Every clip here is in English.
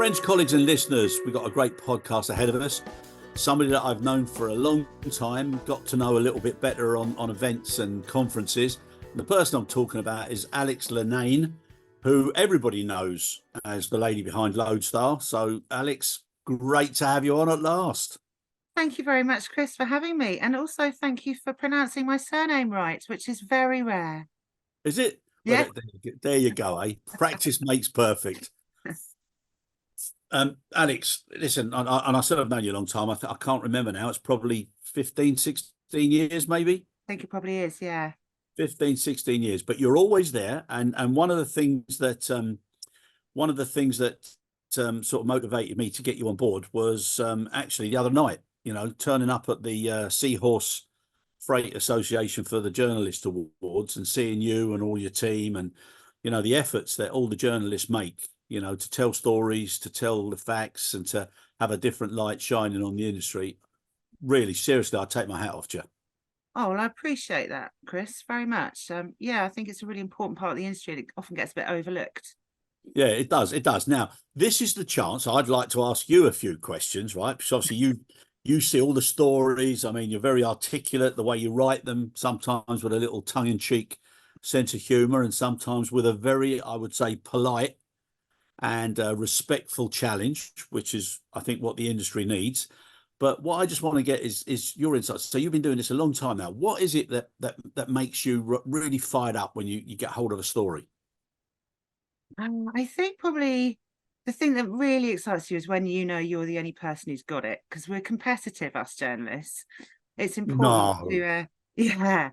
Friends, colleagues and listeners, we've got a great podcast ahead of us. Somebody that I've known for a long time, got to know a little bit better on events and conferences. And the person I'm talking about is Alex Lennane, who everybody knows as the lady behind Loadstar. So Alex, great to have you on at last. Thank you very much, Chris, for having me. And also thank you for pronouncing my surname right, which is very rare. Is it? Yeah. Well, there you go, eh? Practice makes perfect. Alex, listen, and I said I've known you a long time. I can't remember now. It's probably 15, 16 years, maybe. I think it probably is, yeah. 15, 16 years, but you're always there. And one of the things that sort of motivated me to get you on board was actually the other night, turning up at the Seahorse Freight Association for the Journalist Awards and seeing you and all your team and, the efforts that all the journalists make, to tell stories, to tell the facts and to have a different light shining on the industry. Really, seriously, I take my hat off to you. Oh, well, I appreciate that, Chris, very much. Yeah, I think it's a really important part of the industry that often gets a bit overlooked. Yeah, it does. It does. Now, this is the chance. I'd like to ask you a few questions, right? Because obviously you see all the stories. I mean, you're very articulate the way you write them, sometimes with a little tongue-in-cheek sense of humor and sometimes with a very, I would say, polite and respectful challenge, which is, I think, what the industry needs. But what I just want to get is your insights. So you've been doing this a long time now. What is it that makes you really fired up when you get hold of a story? I think probably the thing that really excites you is when you're the only person who's got it, because we're competitive, us journalists. It's important No. yeah.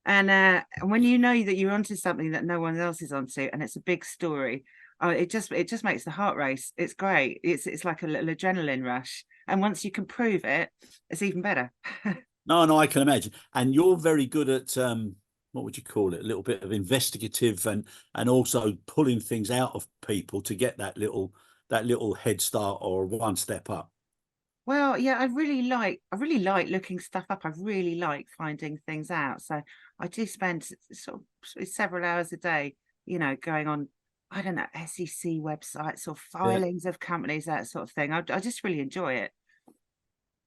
And when you know that you're onto something that no one else is onto, and it's a big story, it just makes the heart race. It's great. It's like a little adrenaline rush, and once you can prove it, it's even better. No, I can imagine. And you're very good at what would you call it? A little bit of investigative and also pulling things out of people to get that little head start or one step up. Well, yeah, I really like looking stuff up. I really like finding things out. So I do spend sort of several hours a day, going on, I don't know, SEC websites or Yeah. filings of companies, that sort of thing. I just really enjoy it.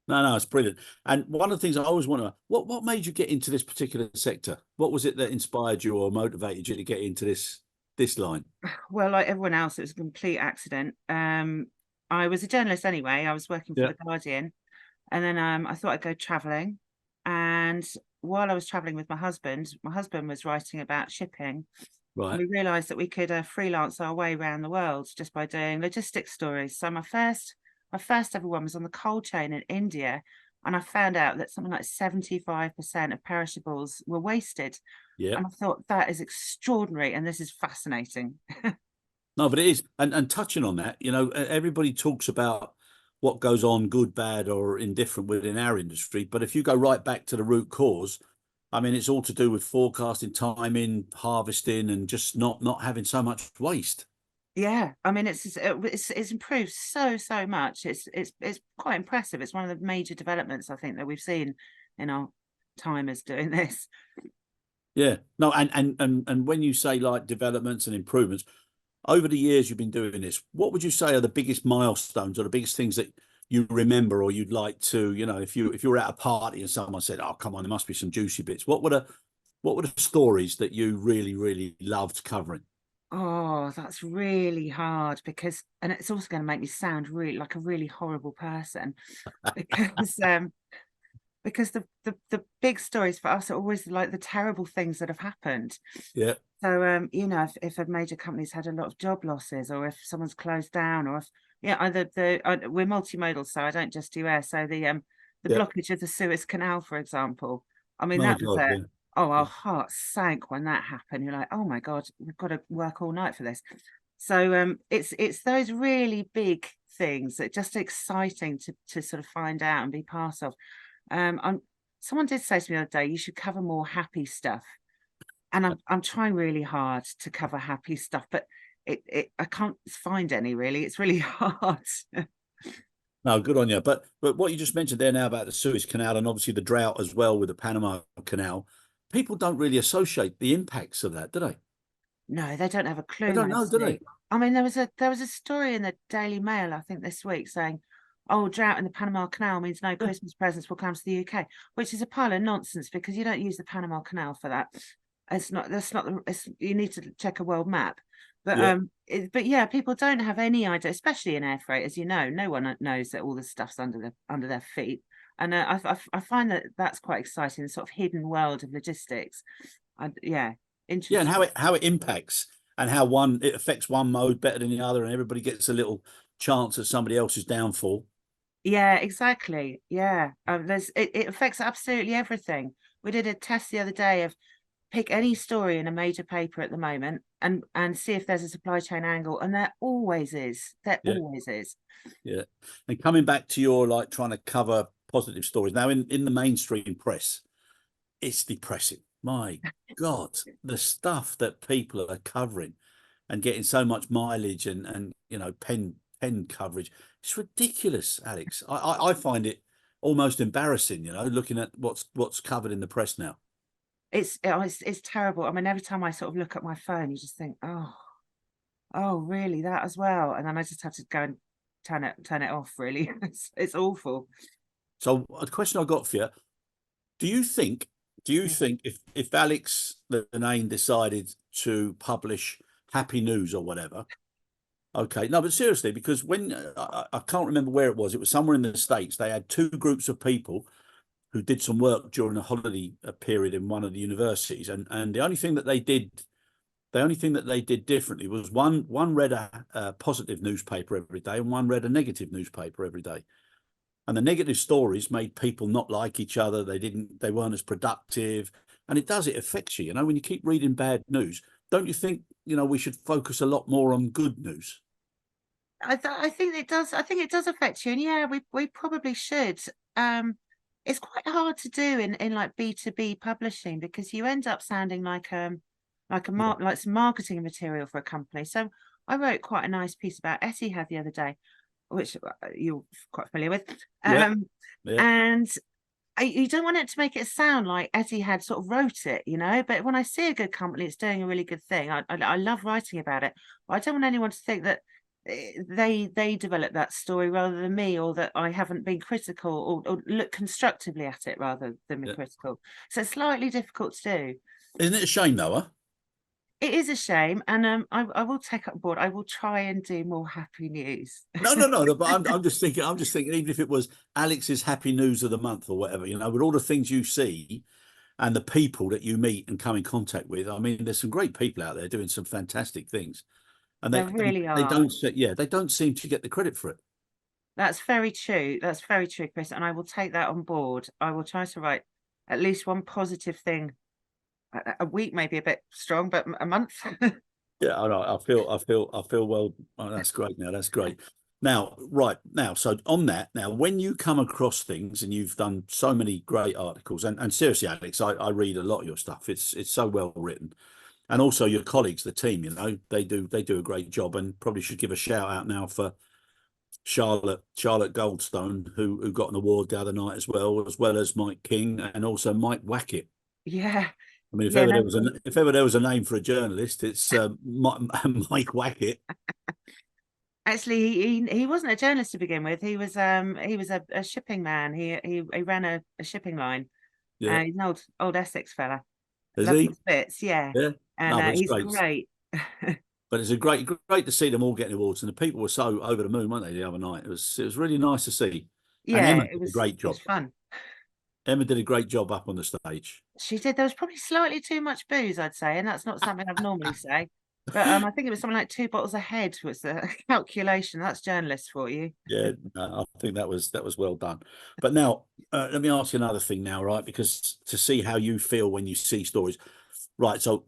No, it's brilliant. And one of the things I always want to, what made you get into this particular sector? What was it that inspired you or motivated you to get into this line? Well, like everyone else, it was a complete accident. I was a journalist anyway. I was working for Yeah. The Guardian, and then I thought I'd go traveling. And while I was traveling with my husband was writing about shipping. And Right. we realized that we could freelance our way around the world just by doing logistics stories. So my first ever one was on the cold chain in India, and I found out that something like 75% of perishables were wasted. Yeah. And I thought, that is extraordinary, and this is fascinating. No, but it is. And touching on that, everybody talks about what goes on, good, bad, or indifferent within our industry. But if you go right back to the root cause, I mean, it's all to do with forecasting, timing, harvesting, and just not having so much waste. Yeah, I mean, it's improved so much. It's quite impressive. It's one of the major developments I think that we've seen in our time as doing this. Yeah. No, and when you say like developments and improvements, over the years you've been doing this, what would you say are the biggest milestones or the biggest things that you remember or you'd like to, if you were at a party and someone said, "Oh, come on, there must be some juicy bits." What were the stories that you really, really loved covering? Oh, that's really hard and it's also going to make me sound really like a really horrible person because the big stories for us are always like the terrible things that have happened. Yeah. So if a major company's had a lot of job losses, or if someone's closed down, or if either we're multimodal, so I don't just do air. So the Yeah. blockage of the Suez Canal, for example. I mean, My that was God. Yeah. our Yeah. hearts sank when that happened. You're like, oh my God, we've got to work all night for this. So it's those really big things that just exciting to sort of find out and be part of. Someone did say to me the other day, you should cover more happy stuff. And I'm trying really hard to cover happy stuff, but I can't find any really. It's really hard. No, good on you. But what you just mentioned there now about the Suez Canal and obviously the drought as well with the Panama Canal, people don't really associate the impacts of that, do they? No, they don't have a They clue, don't know, do they? mostly. I mean, there was a story in the Daily Mail, I think this week, saying, "Oh, drought in the Panama Canal means no Yeah, Christmas presents will come to the UK," which is a pile of nonsense because you don't use the Panama Canal for that. It's not. That's not the. You need to check a world map. But yeah. but yeah, people don't have any idea, especially in air freight, as you know. No one knows that all the stuff's under their feet, and I find that that's quite exciting, the sort of hidden world of logistics. Yeah, Yeah, and interesting. how it impacts and how it affects one mode better than the other, and everybody gets a little chance at somebody else's downfall. Yeah, exactly. Yeah. It affects absolutely everything. We did a test the other day of pick any story in a major paper at the moment and see if there's a supply chain angle. And there always is. There Yeah, always is. yeah. And coming back to your like trying to cover positive stories now in the mainstream press, it's depressing. My God, the stuff that people are covering and getting so much mileage and pen coverage. It's ridiculous, Alex. I find it almost embarrassing, looking at what's covered in the press now. It's terrible. I mean, every time I sort of look at my phone, you just think, oh, really, that as well. And then I just have to go and turn it off, really. It's awful. So a question I got for you, do you think do you Yeah. think if Alex Lennane decided to publish happy news or whatever, okay, no, but seriously, because when I can't remember where it was somewhere in the States, they had two groups of people who did some work during a holiday period in one of the universities, and the only thing that they did differently was one read a positive newspaper every day and one read a negative newspaper every day. And the negative stories made people not like each other. They weren't as productive, and it affects you. When you keep reading bad news, don't you think we should focus a lot more on good news? I think it does. I think it does affect you, and yeah, we probably should. Um, it's quite hard to do in like B2B publishing because you end up sounding Yeah, like some marketing material for a company. So I wrote quite a nice piece about Etihad the other day, which you're quite familiar with. yeah, Um, yeah, and you don't want it to make it sound like Etihad sort of wrote it, But when I see a good company, it's doing a really good thing. I love writing about it, but I don't want anyone to think that they developed that story rather than me, or that I haven't been critical or look constructively at it rather than be yeah. critical. So it's slightly difficult to do. Isn't it a shame though, huh? It is a shame, and I will take up board. I will try and do more happy news. No, no, no, no. But I'm just thinking. I'm just thinking. Even if it was Alex's happy news of the month or whatever, with all the things you see and the people that you meet and come in contact with. I mean, there's some great people out there doing some fantastic things, and There really they are. don't. Yeah, they don't seem to get the credit for it. That's very true. That's very true, Chris. And I will take that on board. I will try to write at least one positive thing a week, maybe a bit strong, but a month. Yeah, I know. I feel well. Oh, that's great. Now, that's great. Now, right now, so on that, now, when you come across things and you've done so many great articles, and seriously, Alex, I read a lot of your stuff. It's so well written, and also your colleagues, the team, they do a great job, and probably should give a shout out now for Charlotte Goldstone, who got an award the other night as well as Mike King and also Mike Wackett. Yeah. I mean, Yeah, no, if ever there was a name for a journalist, it's Mike Wackett. actually he wasn't a journalist to begin with. He was a shipping man. He ran a shipping line. Yeah, He's an old Essex fella. is Love him he? to bits, yeah. Yeah, And no, but it's he's great. great. But it's great to see them all getting awards, and the people were so over the moon, weren't they? The other night, it was really nice to see. And Yeah, Emma it did a was great it was job. fun. Emma did a great job up on the stage. She did. There was probably slightly too much booze, I'd say, and that's not something I'd normally say. But I think it was something like 2 bottles a head was the calculation. That's journalists for you. Yeah, no, I think that was well done. But now, let me ask you another thing now, right? Because to see how you feel when you see stories, right? So,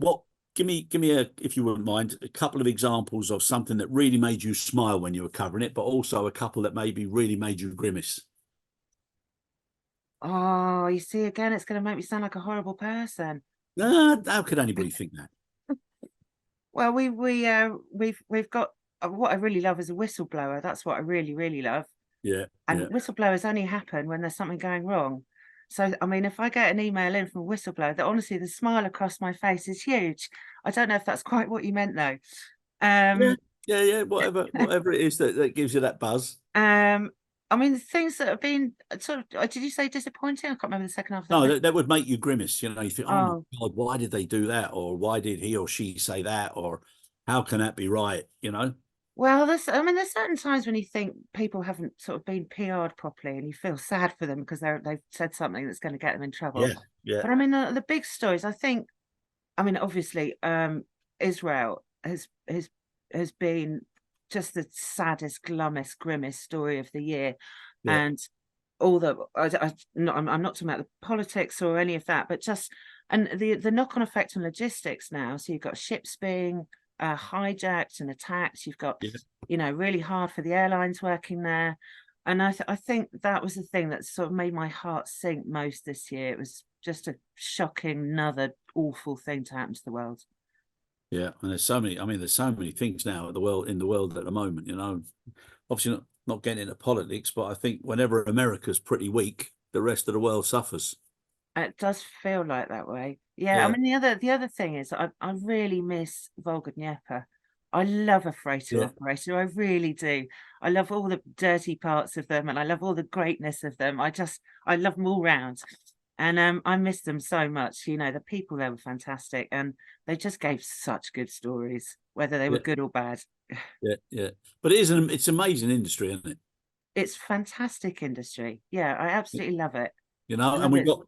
give me if you wouldn't mind, a couple of examples of something that really made you smile when you were covering it, but also a couple that maybe really made you grimace. Oh, you see, again, it's going to make me sound like a horrible person. How could anybody think that? Well, we've got what I really love is a whistleblower. That's what I really, really love. Yeah, And yeah, whistleblowers only happen when there's something going wrong. So, I mean, if I get an email in from a whistleblower, that honestly, the smile across my face is huge. I don't know if that's quite what you meant though. yeah. Um, Yeah, yeah, whatever it is that gives you that buzz. I mean, the things that have been sort of, did you say disappointing? I can't remember the second half of the No, question. that would make you grimace. You know, you think, oh my Oh, God, why did they do that? Or why did he or she say that? Or how can that be right? You know? well, I mean, there's certain times when you think people haven't sort of been PR'd properly and you feel sad for them because they've said something that's going to get them in trouble. Yeah, yeah, But I mean, the big stories, I think, I mean, obviously, Israel has been just the saddest, glummest, grimmest story of the year. yeah, And all the I'm not talking about the politics or any of that, but just and the knock-on effect on logistics now. So you've got ships being hijacked and attacked. You've got, yeah, you know, really hard for the airlines working there. And I think that was the thing that sort of made my heart sink most this year. It was just a shocking, another awful thing to happen to the world. yeah. And there's so many. I mean, there's so many things now in the world at the moment. You know, obviously not getting into politics, but I think whenever America's pretty weak, the rest of the world suffers. It does feel like that way. Yeah, I Yeah, mean the other thing is I really miss Volga Dnieper. I love a freighter yeah, operator. I really do. I love all the dirty parts of them and I love all the greatness of them. I love them all round. And I miss them so much. You know, the people there were fantastic and they just gave such good stories, whether they were yeah, good or bad. yeah, yeah. But it's amazing industry, isn't it? It's fantastic industry. Yeah, I absolutely love it. You I know, and love we've it. got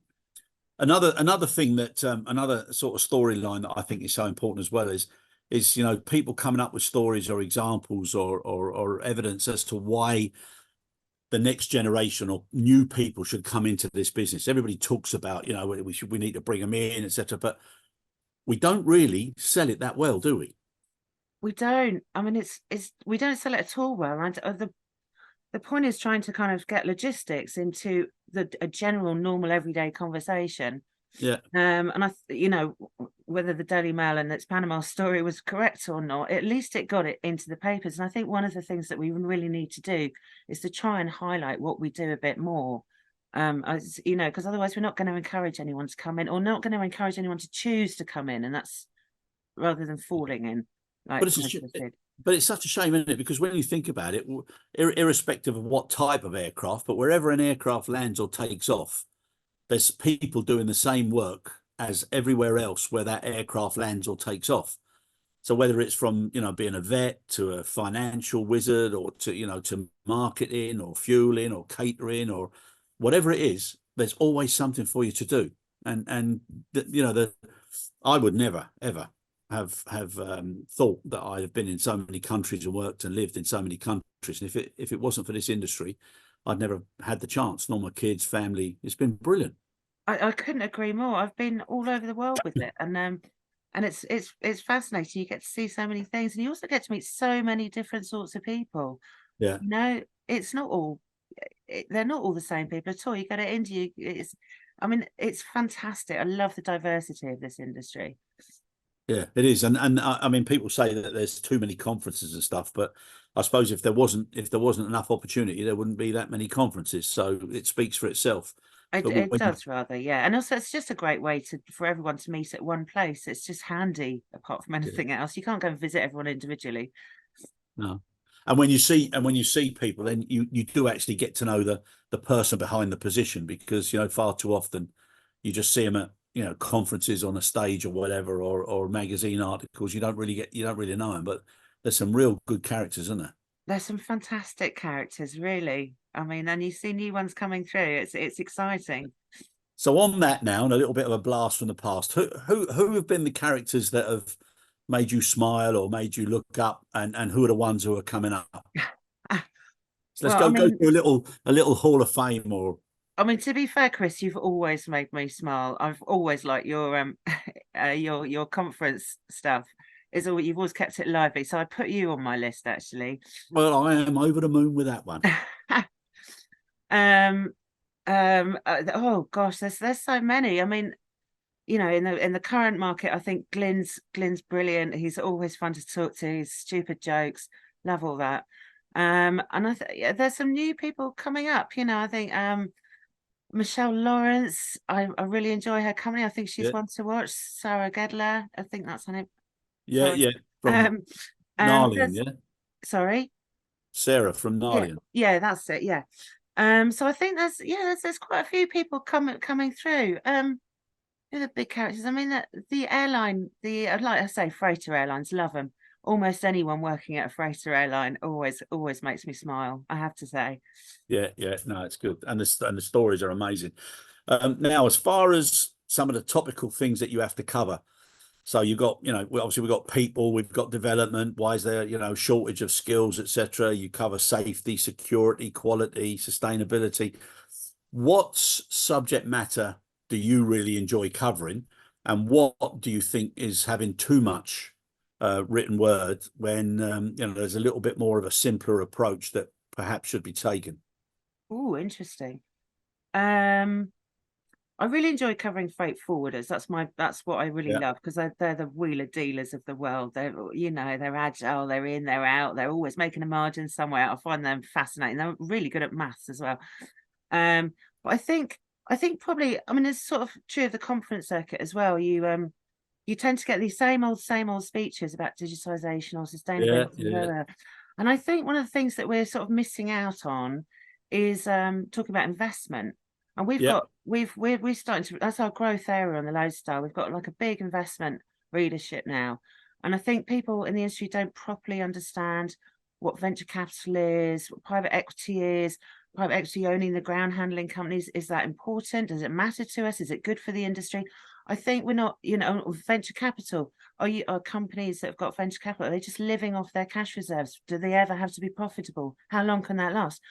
another thing that another sort of storyline that I think is so important as well is you know people coming up with stories or examples or evidence as to why the next generation or new people should come into this business. Everybody talks about, you know, we need to bring them in, etc. But we don't really sell it that well, do we? We don't. I mean, it's we don't sell it at all well. And the point is trying to kind of get logistics into a general, normal, everyday conversation. Yeah, And you know, whether the Daily Mail and its Panama story was correct or not, at least it got it into the papers. And I think one of the things that we really need to do is to try and highlight what we do a bit more. As you know, because otherwise we're not going to encourage anyone to come in, or not going to encourage anyone to choose to come in, and that's rather than falling in, but like it's a most of us did. but it's such a shame, isn't it? Because when you think about it, irrespective of what type of aircraft, but wherever an aircraft lands or takes off, there's people doing the same work as everywhere else where that aircraft lands or takes off. So whether it's from, you know, being a vet to a financial wizard or to, you know, to marketing or fueling or catering or whatever it is, there's always something for you to do. And you know, I would never ever have thought that I have been in so many countries and worked and lived in so many countries. And if it wasn't for this industry, I'd never had the chance. Nor my kids, family. It's been brilliant. I couldn't agree more. I've been all over the world with it, and it's fascinating. You get to see so many things, and you also get to meet so many different sorts of people. Yeah. You know, it's not all they're not all the same people at all. You go to India, I mean, it's fantastic. I love the diversity of this industry. Yeah, it is, and I mean, people say that there's too many conferences and stuff, but I suppose if there wasn't enough opportunity, there wouldn't be that many conferences. So it speaks for itself. But It when does rather, yeah. And also, it's just a great way for everyone to meet at one place. It's just handy, apart from yeah, anything else. You can't go and visit everyone individually. no, and when you see people, then you do actually get to know the person behind the position because you know far too often you just see them at you know conferences on a stage or whatever or magazine articles. You don't really know them, but there's some real good characters, isn't there? There's some fantastic characters, really. I mean, and you see new ones coming through. It's exciting. So on that now, and a little bit of a blast from the past, who have been the characters that have made you smile or made you look up, and who are the ones who are coming up? So let's Well, I go mean, through a little Hall of Fame or to be fair, Chris, you've always made me smile. I've always liked your your conference stuff. Is all you've always kept it lively. So I put you on my list actually. well, I am over the moon with that one. um oh gosh, there's so many. I mean, you know, in the current market, I think Glyn's brilliant. He's always fun to talk to. His stupid jokes, love all that. And yeah, there's some new people coming up. You know, I think Michelle Lawrence. I really enjoy her coming. I think she's Yeah, one to watch. Sarah Gedler. I think that's her name. yeah, Sorry. yeah. From Um, Narlian, there's yeah, Sorry. Sarah from Yeah, Narlian. yeah, that's it. Yeah. So I think there's quite a few people coming through. Who are the big characters? I mean, the airline, like I say, freighter airlines, love them. Almost anyone working at a freighter airline always makes me smile, I have to say. Yeah, yeah, no, it's good, and the stories are amazing. Now, as far as some of the topical things that you have to cover, so you've got, obviously we've got people, we've got development. Why is there, shortage of skills, etc. You cover safety, security, quality, sustainability. What subject matter do you really enjoy covering, and what do you think is having too much written word when there's a little bit more of a simpler approach that perhaps should be taken? Oh, interesting. Um, I really enjoy covering freight forwarders. That's what I really Yeah, love, because they're the wheeler dealers of the world. They're agile, they're in, they're out, they're always making a margin somewhere. I find them fascinating. They're really good at maths as well. But I think probably, I mean, it's sort of true of the conference circuit as well. You tend to get these same old speeches about digitization or yeah, sustainability, blah, yeah, blah. And I think one of the things that we're sort of missing out on is talking about investment. And yeah, we're starting to, that's our growth area on the Loadstar. We've got like a big investment readership now. And I think people in the industry don't properly understand what venture capital is, what private equity is, private equity owning the ground handling companies. Is that important? Does it matter to us? Is it good for the industry? I think we're not, venture capital. Are companies that have got venture capital, are they just living off their cash reserves? Do they ever have to be profitable? How long can that last?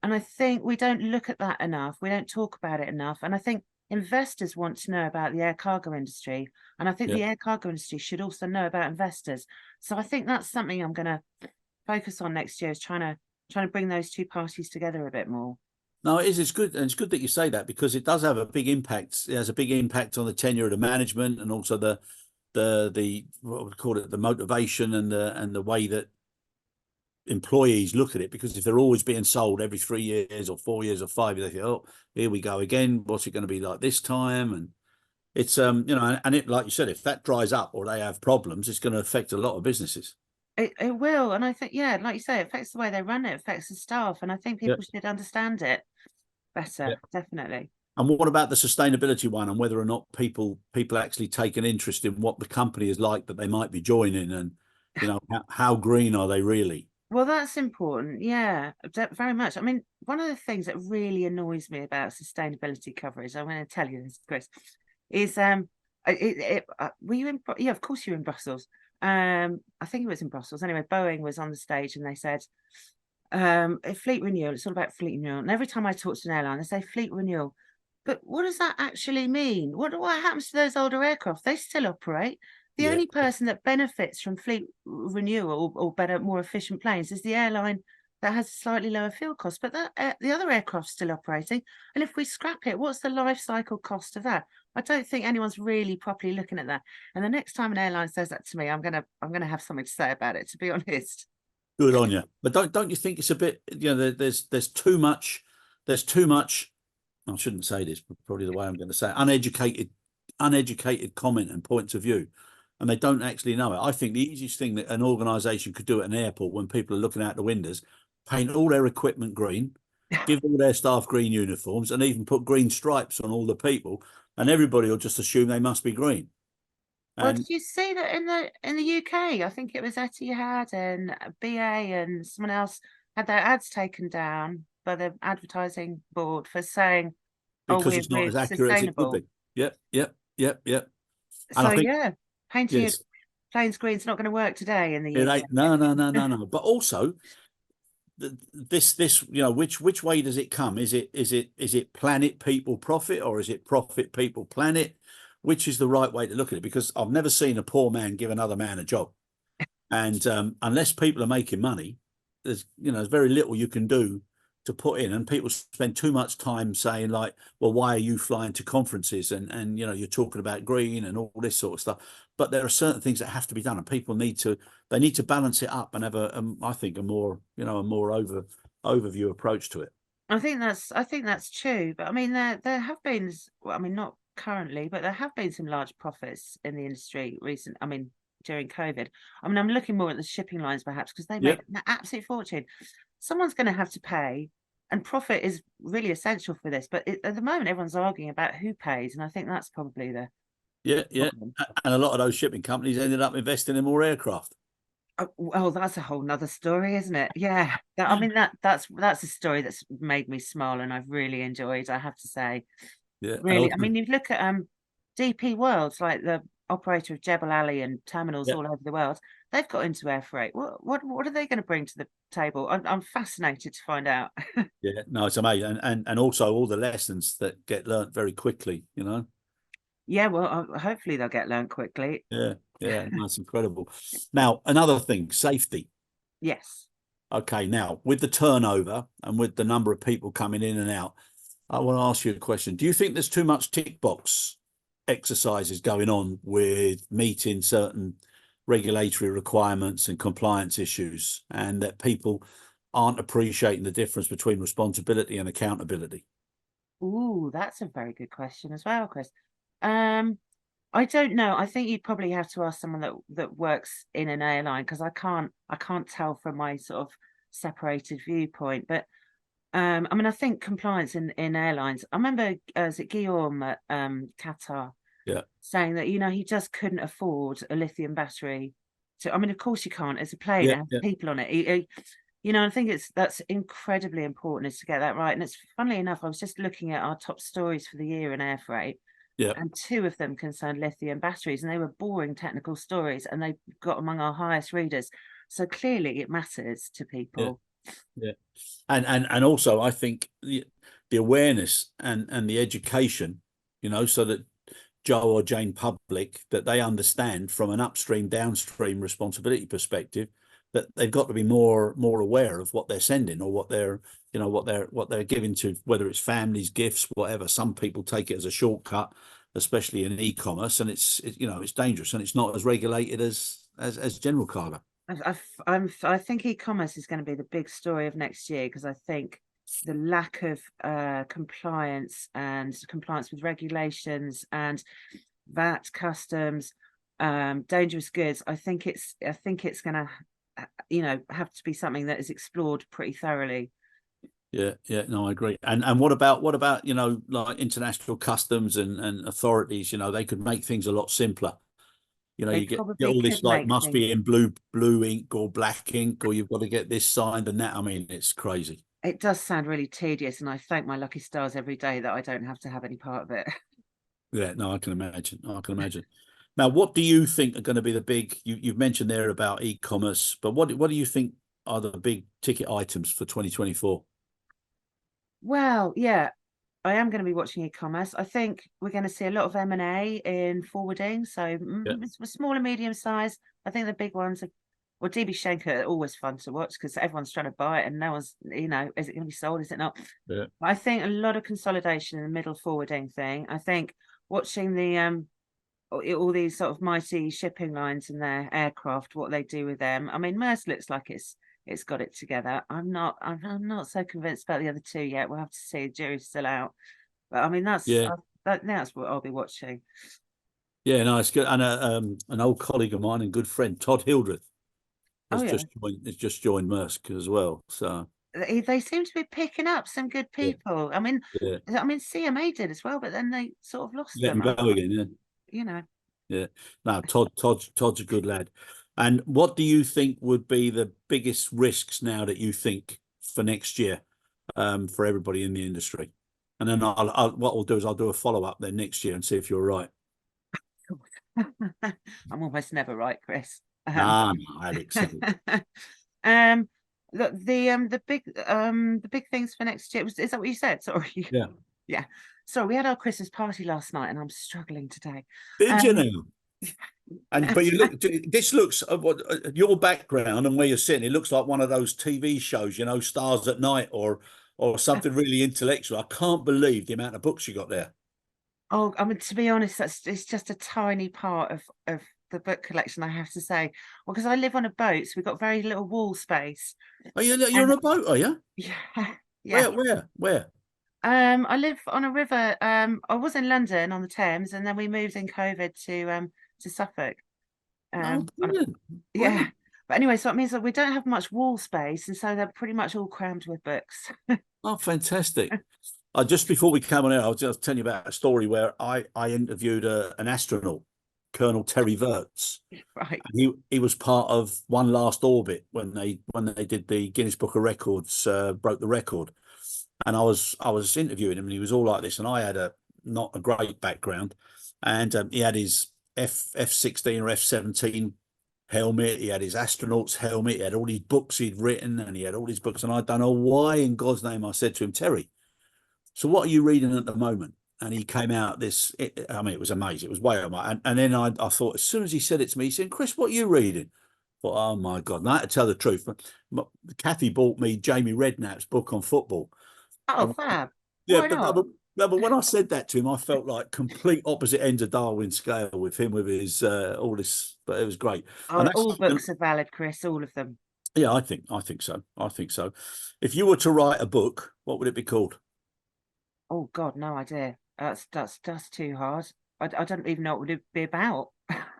And I think we don't look at that enough. We don't talk about it enough. And I think investors want to know about the air cargo industry. And I think yeah. the air cargo industry should also know about investors. So I think that's something I'm going to focus on next year, is trying to bring those two parties together a bit more. No, it is. It's good, and it's good that you say that, because it does have a big impact. It has a big impact on the tenure of the management, and also the what we call it, the motivation and the way that employees look at it. Because if they're always being sold every 3 years or 4 years or 5 years, they think, oh, here we go again. What's it going to be like this time? And it's and it, like you said, if that dries up or they have problems, it's going to affect a lot of businesses. It will. And I think, yeah, like you say, it affects the way they run it, affects the staff. And I think Yeah, people should understand it yeah. better, definitely. And what about the sustainability one, and whether or not people actually take an interest in what the company is like that they might be joining, and how green are they really? Well, that's important. Yeah, very much. I mean, one of the things that really annoys me about sustainability coverage, I'm going to tell you this, Chris, is were you in? Yeah, of course you were in Brussels. I think it was in Brussels. Anyway, Boeing was on the stage and they said, fleet renewal. It's all about fleet renewal. And every time I talk to an airline, they say fleet renewal. But what does that actually mean? What happens to those older aircraft? They still operate. The Yeah, only person that benefits from fleet renewal or better, more efficient planes is the airline that has a slightly lower fuel cost. But the other aircraft's still operating. And if we scrap it, what's the life cycle cost of that? I don't think anyone's really properly looking at that. And the next time an airline says that to me, I'm gonna have something to say about it, to be honest. good on you. But don't you think it's a bit, there's too much, there's too much. I shouldn't say this, but probably the way I'm going to say it, uneducated comment and points of view, and they don't actually know it. I think the easiest thing that an organisation could do at an airport when people are looking out the windows, paint all their equipment green, give all their staff green uniforms, and even put green stripes on all the people, and everybody will just assume they must be green. Well, And did you see that in the UK? I think it was Etihad and BA and someone else had their ads taken down by the advertising board for saying, "Oh, because it's not we're as accurate as it could sustainable." be. Yep, yep, yep, yep. And I So think, yeah, painting your yes, planes green's not going to work today in the it UK. ain't, no, no, no, no, no. But also, this which way does it come? Is it planet, people, profit, or is it profit, people, planet? Which is the right way to look at it? Because I've never seen a poor man give another man a job, and unless people are making money, there's very little you can do to put in. And people spend too much time saying, like, well, why are you flying to conferences, and you're talking about green and all this sort of stuff. But there are certain things that have to be done, and people need to balance it up and have I think a more overview approach to it. I think that's true. But I mean, there have been, well, I mean, not currently, but there have been some large profits in the industry recent. I mean, during COVID. I mean, I'm looking more at the shipping lines perhaps because they Yeah, make an absolute fortune. Someone's going to have to pay, and profit is really essential for this. But at the moment, everyone's arguing about who pays, and I think that's probably the yeah. problem. And a lot of those shipping companies ended up investing in more aircraft. Oh, well, that's a whole nother story, isn't it? Yeah. I mean, that's a story that's made me smile and I've really enjoyed, I have to say. Yeah, and Really. I also, mean, you look at DP World, like the operator of Jebel Ali and terminals yeah, all over the world, they've got into air freight. What are they going to bring to the table? I'm fascinated to find out. yeah. No, it's amazing, and also all the lessons that get learnt very quickly. Yeah, well, hopefully they'll get learned quickly. Yeah, yeah. That's incredible. Now, another thing, safety. Yes. Okay, now with the turnover and with the number of people coming in and out, I want to ask you a question. Do you think there's too much tick box exercises going on with meeting certain regulatory requirements and compliance issues, and that people aren't appreciating the difference between responsibility and accountability? Ooh, that's a very good question as well, Chris. Um, I don't know. I think you'd probably have to ask someone that works in an airline because I can't tell from my sort of separated viewpoint. But I mean, I think compliance in airlines. I remember is it Guillaume at Qatar Yeah, saying that he just couldn't afford a lithium battery. I mean, of course you can't. It's a plane. yeah, It has yeah, people on it. I think that's incredibly important is to get that right. And it's funnily enough, I was just looking at our top stories for the year in air freight, yeah, and two of them concerned lithium batteries, and they were boring technical stories, and they got among our highest readers. So clearly, it matters to yeah, people. yeah. And also I think the awareness and the education, so that Joe or Jane public, that they understand from an upstream downstream responsibility perspective that they've got to be more aware of what they're sending, or what they're giving to, whether it's families, gifts, whatever. Some people take it as a shortcut, especially in e-commerce, and it's dangerous, and it's not as regulated as general cargo. I think e-commerce is going to be the big story of next year because I think the lack of compliance with regulations and VAT, customs, dangerous goods. I think it's going to have to be something that is explored pretty thoroughly. Yeah, yeah, no, I agree. And what about like international customs and authorities? They could make things a lot simpler. They You get probably all could this, like, make must things. be in blue ink or black ink, or you've got to get this signed and that. I mean, it's crazy. It does sound really tedious, and I thank my lucky stars every day that I don't have to have any part of it. Yeah, no, I can imagine. I can imagine. Now, what do you think are going to be the big? You've mentioned there about e-commerce, but what do you think are the big ticket items for 2024? Well, yeah, I am going to be watching e-commerce. I think we're going to see a lot of M&A in forwarding. So Yeah, small and medium size. I think the big ones are, well, DB Schenker are always fun to watch because everyone's trying to buy it and no one's, is it going to be sold? Is it not? yeah, But I think a lot of consolidation in the middle forwarding thing. I think watching the all these sort of mighty shipping lines and their aircraft, what they do with them. I mean, Maersk looks like it's got it together. I'm not so convinced about the other two yet. We'll have to see. The jury's still out. But I mean, yeah, that's what I'll be watching. yeah. No, it's good. And an old colleague of mine and good friend, Todd Hildreth, Oh has yeah, just joined Maersk as well. So they seem to be picking up some good yeah, people. I mean, yeah. CMA did as well, but then they sort of lost Let them. him go again. Yeah, You know, yeah. No, Todd's a good lad. And what do you think would be the biggest risks now that you think for next year, for everybody in the industry? And then what I'll do is I'll do a follow up then next year and see if you're right. I'm almost never right, Chris. No, Alex. Um, the big things for next year is that what you said? Sorry. Yeah. Yeah. So we had our Christmas party last night, and I'm struggling today. Did you Um, know? But you look. This looks your background and where you're sitting. It looks like one of those TV shows, Stars at Night, or something really intellectual. I can't believe the amount of books you got there. oh, I mean, to be honest, it's just a tiny part of the book collection, I have to say. Well, because I live on a boat, so we've got very little wall space. Oh, you're on And a boat, are you? yeah, yeah. Where? I live on a river. I was in London on the Thames, and then we moved in COVID to Suffolk. Oh, And brilliant. yeah, Brilliant. but anyway, so it means that we don't have much wall space, and so they're pretty much all crammed with books. Oh, fantastic. Just before we came on air, I was just telling you about a story where I interviewed an astronaut, Colonel Terry Virts. Right. He was part of One Last Orbit when they did the Guinness Book of Records, broke the record. And I was interviewing him, and he was all like this, and I had not a great background, and he had his F-16 or F-17 helmet, he had his astronaut's helmet, he had all these books he'd written, and he had all these books, and I don't know why in God's name I said to him, Terry, so what are you reading at the moment? And he came out I mean, it was amazing. It was way on my, and then I thought, as soon as he said it to me, he said, Chris, what are you reading? I thought, oh my God. And I had to tell the truth. Kathy bought me Jamie Redknapp's book on football. Oh, fab. Yeah, Why but not? but when I said that to him, I felt like complete opposite ends of Darwin scale with him with his all this, but it was great. Oh, And that's all books are valid, Chris, all of them. yeah, I think so. I think so. If you were to write a book, what would it be called? Oh God, no idea. That's too hard. I don't even know what would it be about.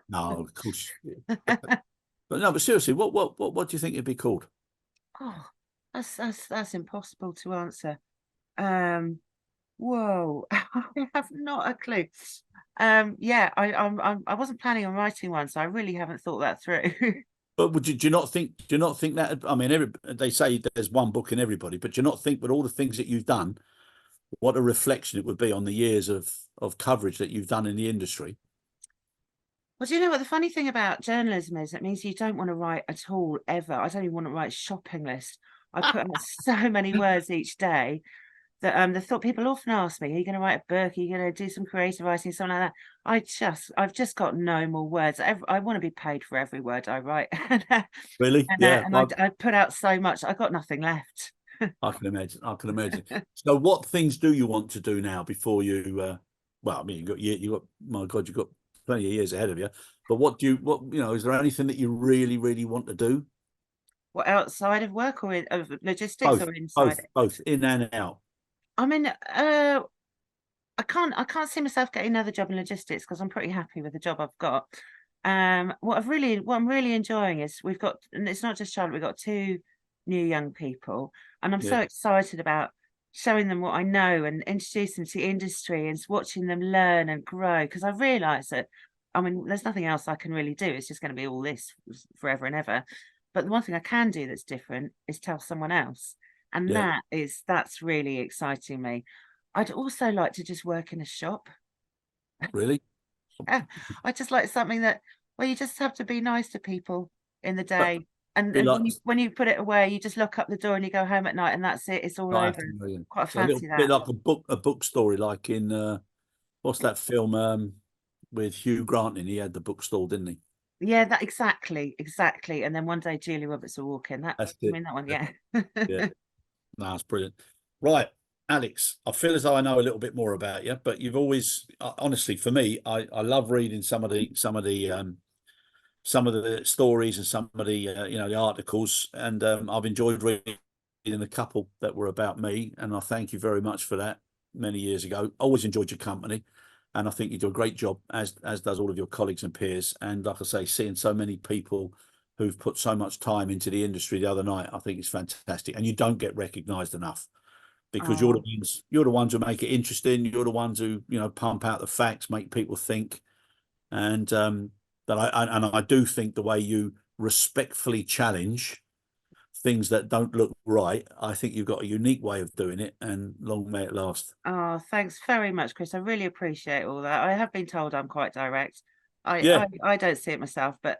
No, of course. But no, but seriously, what do you think it'd be called? Oh, that's impossible to answer. Um, whoa, I have not a clue. Yeah, I wasn't planning on writing one, so I really haven't thought that through. But do you not think? Do you not think that? I mean, they say there's one book in everybody, but do you not think with all the things that you've done, what a reflection it would be on the years of coverage that you've done in the industry? Well, do you know what the funny thing about journalism is? It means you don't want to write at all, ever. I don't even want to write a shopping list. I put out so many words each day that the thought people often ask me, are you going to write a book? Are you going to do some creative writing, something like that? I've just got no more words. I want to be paid for every word I write. Really? And, Yeah, I put out so much, I got nothing left. I can imagine. I can imagine. So, what things do you want to do now before you? Well, I mean, you got. My God, you've got plenty of years ahead of you. But what is there anything that you really, really want to do? What, outside of work or of logistics Both, or inside? both in and out. I mean, I can't see myself getting another job in logistics because I'm pretty happy with the job I've got. What I'm really enjoying is and it's not just Charlotte, we've got two new young people, and I'm Yeah, so excited about showing them what I know and introducing them to the industry and watching them learn and grow. Because I realise that, I mean, there's nothing else I can really do. It's just going to be all this forever and ever. But the one thing I can do that's different is tell someone else. And yeah, that's really exciting me. I'd also like to just work in a shop. really. Yeah, I just like something that where you just have to be nice to people in the But day. And be like, when you put it away, you just lock up the door and you go home at night and that's it. It's all I over. have to know. Quite So a little fancy bit that. like a book story, like in what's that film with Hugh Grant in? He had the bookstall, didn't he? Yeah, that exactly. And then one day Julia Roberts will walk in. That That's I it. mean that one, Yeah, yeah. yeah. No, that's brilliant. Right, Alex, I feel as though I know a little bit more about you, but you've always, honestly, for me, I love reading some of the stories and some of the the articles, and I've enjoyed reading a couple that were about me, and I thank you very much for that. Many years ago, always enjoyed your company, and I think you do a great job, as does all of your colleagues and peers. And like I say, seeing so many people who've put so much time into the industry the other night, I think it's fantastic, and you don't get recognised enough because Oh, you're the ones who make it interesting. You're the ones who pump out the facts, make people think, and I do think the way you respectfully challenge things that don't look right, I think you've got a unique way of doing it, and long may it last. oh, thanks very much, Chris. I really appreciate all that. I have been told I'm quite direct. Yeah, I don't see it myself, but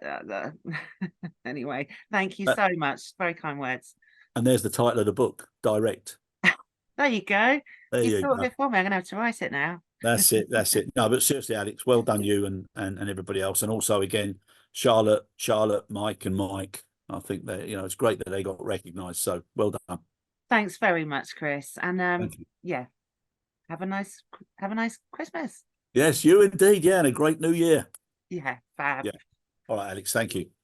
anyway, thank you uh, so much. Very kind words. and there's the title of the book, Direct. There you go. There You you thought of go. it for me. I'm gonna have to write it now. That's it. That's it. No, but seriously, Alex, well done you and everybody else, and also again, Charlotte, Mike, and Mike. I think that it's great that they got recognised. So well done. Thanks very much, Chris. And Thank you. yeah, have a nice Christmas. Yes, you indeed. Yeah, and a great new year. Yeah, fab. Yeah. All right, Alex. Thank you.